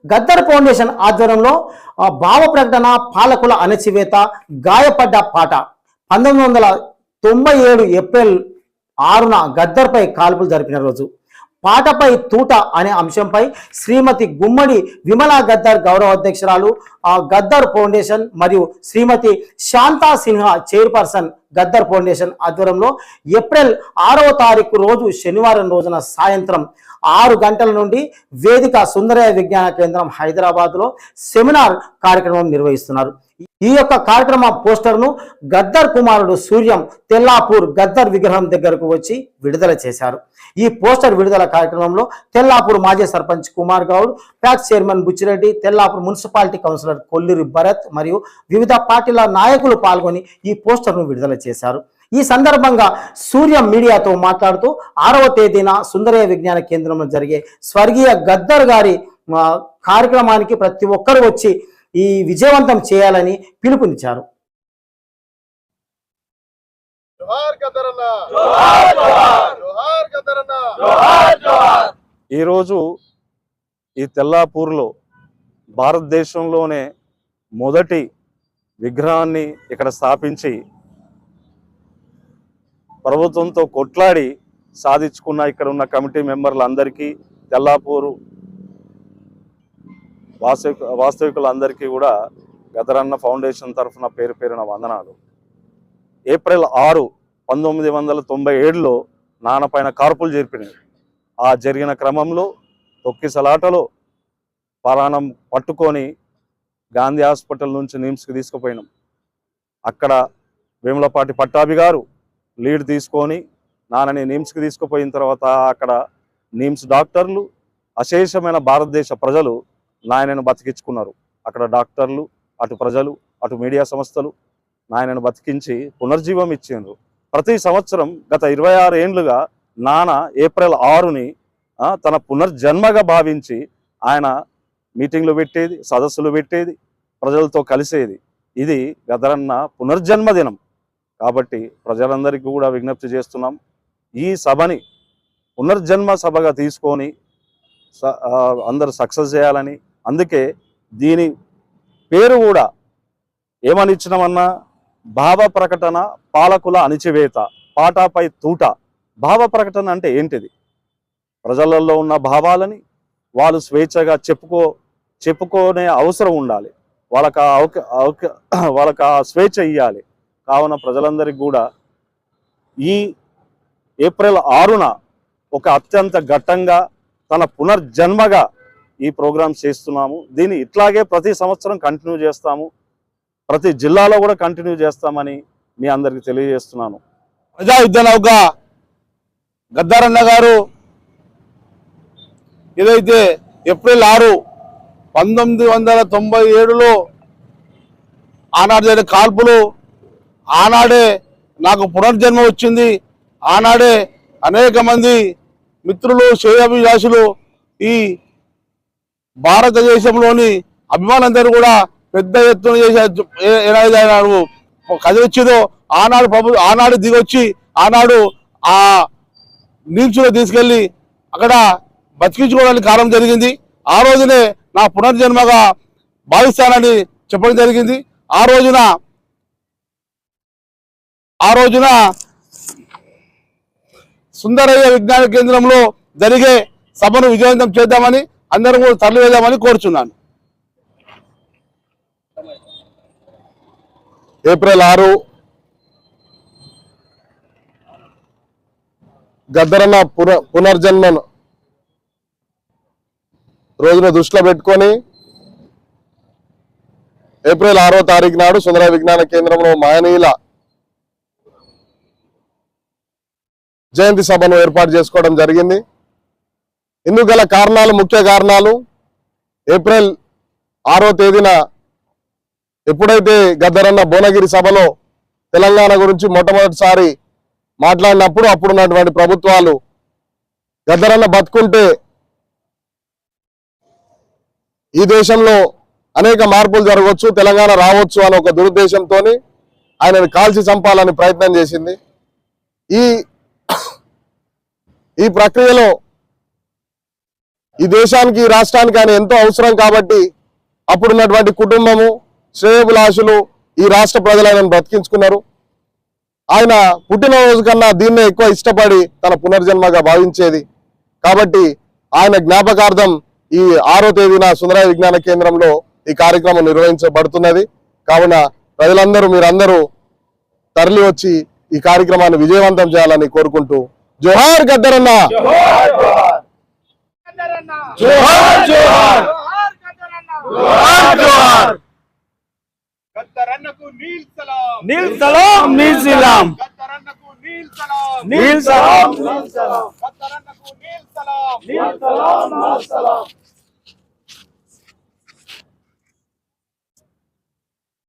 Gaddar foundation ఆధ్వర్యంలో భావ ప్రకటన, పాలకుల అణచివేత, గాయపడ్డ పాట 1997 ఏప్రిల్ 6న గద్దర్పై కాల్పులు జరిపిన రోజు. పాటపై తూట అనే అంశంపై శ్రీమతి గుమ్మడి విమలా గద్దర్ గౌరవ అధ్యక్షురాలు గద్దర్ ఫౌండేషన్ మరియు శ్రీమతి శాంతా సిన్హా చైర్పర్సన్ గద్దర్ ఫౌండేషన్ ఆధ్వర్యంలో ఏప్రిల్ 6వ తారీఖు రోజు శనివారం రోజున సాయంత్రం 6 గంటల నుండి వేదిక సుందరయ్య విజ్ఞాన కేంద్రం హైదరాబాద్లో సెమినార్ కార్యక్రమం నిర్వహిస్తున్నారు. ఈ యొక్క కార్యక్రమ పోస్టర్ను గద్దర్ కుమారుడు సూర్యం తెల్లాపూర్ గద్దర్ విగ్రహం దగ్గరకు వచ్చి విడుదల చేశారు. ఈ పోస్టర్ విడుదల కార్యక్రమంలో తెల్లాపూర్ మాజీ sarpanch Kumar Goud, PACS chairman Buchireddy, Tellapur municipality councillor Kolliri Bharat మరియు వివిధ పార్టీల నాయకులు పాల్గొని ఈ పోస్టర్ను విడుదల చేశారు. ఈ సందర్భంగా సూర్యం మీడియాతో మాట్లాడుతూ 6వ తేదీన సుందరయ్య విజ్ఞాన కేంద్రంలో జరిగే స్వర్గీయ గద్దర్ గారి కార్యక్రమానికి ప్రతి ఒక్కరు వచ్చి ఈ విజయవంతం చేయాలని పిలుపునిచ్చారు. ఈరోజు ఈ తెల్లాపూర్లో భారతదేశంలోనే మొదటి విగ్రహాన్ని ఇక్కడ స్థాపించి ప్రభుత్వంతో కొట్లాడి సాధించుకున్న ఇక్కడ ఉన్న కమిటీ మెంబర్లందరికీ, తెల్లాపూరు వాస్తవికులందరికీ కూడా గదరన్న ఫౌండేషన్ తరఫున పేరు పేరున వందనాలు. ఏప్రిల్ 6, 1997లో నాన్నపైన కార్పులు జరిపినాయి. ఆ జరిగిన క్రమంలో తొక్కిసలాటలో ప్రాణం పట్టుకొని గాంధీ హాస్పిటల్ నుంచి నిమ్స్కి తీసుకుపోయినాం. అక్కడ వేములపాటి పట్టాభి గారు లీడ్ తీసుకొని నాన్నని నిమ్స్కి తీసుకుపోయిన తర్వాత అక్కడ నిమ్స్ డాక్టర్లు, అశేషమైన భారతదేశ ప్రజలు నాయనను బతికించుకున్నారు. అక్కడ డాక్టర్లు, అటు ప్రజలు, అటు మీడియా సంస్థలు నాయనను బతికించి పునర్జీవం ఇచ్చిండ్రు. ప్రతి సంవత్సరం గత 26 ఏండ్లుగా నాన్న ఏప్రిల్ 6ని తన పునర్జన్మగా భావించి ఆయన మీటింగ్లు పెట్టేది, సదస్సులు పెట్టేది, ప్రజలతో కలిసేది. ఇది గదరన్న పునర్జన్మ దినం కాబట్టి ప్రజలందరికీ కూడా విజ్ఞప్తి చేస్తున్నాం, ఈ సభని పునర్జన్మ సభగా తీసుకొని అందరూ సక్సెస్ చేయాలని. అందుకే దీని పేరు కూడా ఏమని ఇచ్చినామన్నా, భావ ప్రకటన, పాలకుల అణిచివేత, పాటపై తూట. భావ ప్రకటన అంటే ఏంటిది? ప్రజలలో ఉన్న భావాలని వాళ్ళు స్వేచ్ఛగా చెప్పుకునే అవసరం ఉండాలి. వాళ్ళకి ఆ స్వేచ్ఛ ఇవ్వాలి. కావున ప్రజలందరికీ కూడా ఈ ఏప్రిల్ 6న ఒక అత్యంత ఘట్టంగా తన పునర్జన్మగా ఈ ప్రోగ్రామ్ చేస్తున్నాము. దీన్ని ఇట్లాగే ప్రతి సంవత్సరం కంటిన్యూ చేస్తాము, ప్రతి జిల్లాలో కూడా కంటిన్యూ చేస్తామని మీ అందరికీ తెలియజేస్తున్నాను. ప్రజా యుద్ధ నౌక గద్దరన్న గారు ఏదైతే ఏప్రిల్ 6, 1997లో ఆనాడు జరిగిన కాల్పులు, ఆనాడే నాకు పునర్జన్మ వచ్చింది. ఆనాడే అనేక మంది మిత్రులు, శ్రేయాభిలాషులు, ఈ భారతదేశంలోని అభిమానులందరూ కూడా పెద్ద ఎత్తున ఏదైతే కదిలిచ్చిందో ఆనాడు దిగొచ్చి ఆనాడు ఆ నిమ్స్లో తీసుకెళ్లి అక్కడ బతికించుకోవడానికి కారణం జరిగింది. ఆ రోజునే నా పునర్జన్మగా భావిస్తానని చెప్పడం జరిగింది. ఆ రోజున సుందరయ్య విజ్ఞాన కేంద్రంలో జరిగే సభను విజయవంతం చేద్దామని, అందరం కూడా తరలివేద్దామని కోరుచున్నాను. ఏప్రిల్ 6 గద్దరన్న పునర్జన్మ రోజున దృష్టిలో పెట్టుకొని ఏప్రిల్ 6వ తారీఖు నాడు సుందరయ్య విజ్ఞాన కేంద్రంలో మహనీయుల జయంతి సభను ఏర్పాటు చేసుకోవడం జరిగింది. ఇందుకు గల కారణాలు, ముఖ్య కారణాలు, ఏప్రిల్ 6వ తేదీన ఎప్పుడైతే గద్దరన్న భువనగిరి సభలో తెలంగాణ గురించి మొట్టమొదటిసారి మాట్లాడినప్పుడు అప్పుడున్నటువంటి ప్రభుత్వాలు గద్దరన్న బతుకుంటే ఈ దేశంలో అనేక మార్పులు జరగవచ్చు, తెలంగాణ రావచ్చు అని ఒక దురుద్దేశంతో ఆయనను కాల్చి చంపాలని ప్రయత్నం చేసింది. ఈ ఈ ప్రక్రియలో ఈ దేశానికి ఈ రాష్ట్రానికి ఆయన ఎంతో అవసరం కాబట్టి అప్పుడున్నటువంటి కుటుంబము శ్రేయోభిలాషులు ఈ రాష్ట్ర ప్రజలు ఆయనను బ్రతికించుకున్నారు. ఆయన పుట్టినరోజు కన్నా దీన్నే ఎక్కువ ఇష్టపడి తన పునర్జన్మగా భావించేది కాబట్టి ఆయన జ్ఞాపకార్థం ఈ 6వ తేదీన సుందరయ్య విజ్ఞాన కేంద్రంలో ఈ కార్యక్రమం నిర్వహించబడుతున్నది. కావున ప్రజలందరూ మీరందరూ తరలి వచ్చి ఈ కార్యక్రమాన్ని విజయవంతం చేయాలని కోరుకుంటూ జోహార్ గద్దరన్న, జోహార్ జోహార్ జోహార్ జోహార్. గద్దరన్నకు నీల్ సలాం, నీల్ సలాం, నీల్ సలాం, గద్దరన్నకు నీల్ సలాం, నీల్ సలాం, నీల్ సలాం, గద్దరన్నకు నీల్ సలాం, నీల్ సలాం, నీల్ సలాం.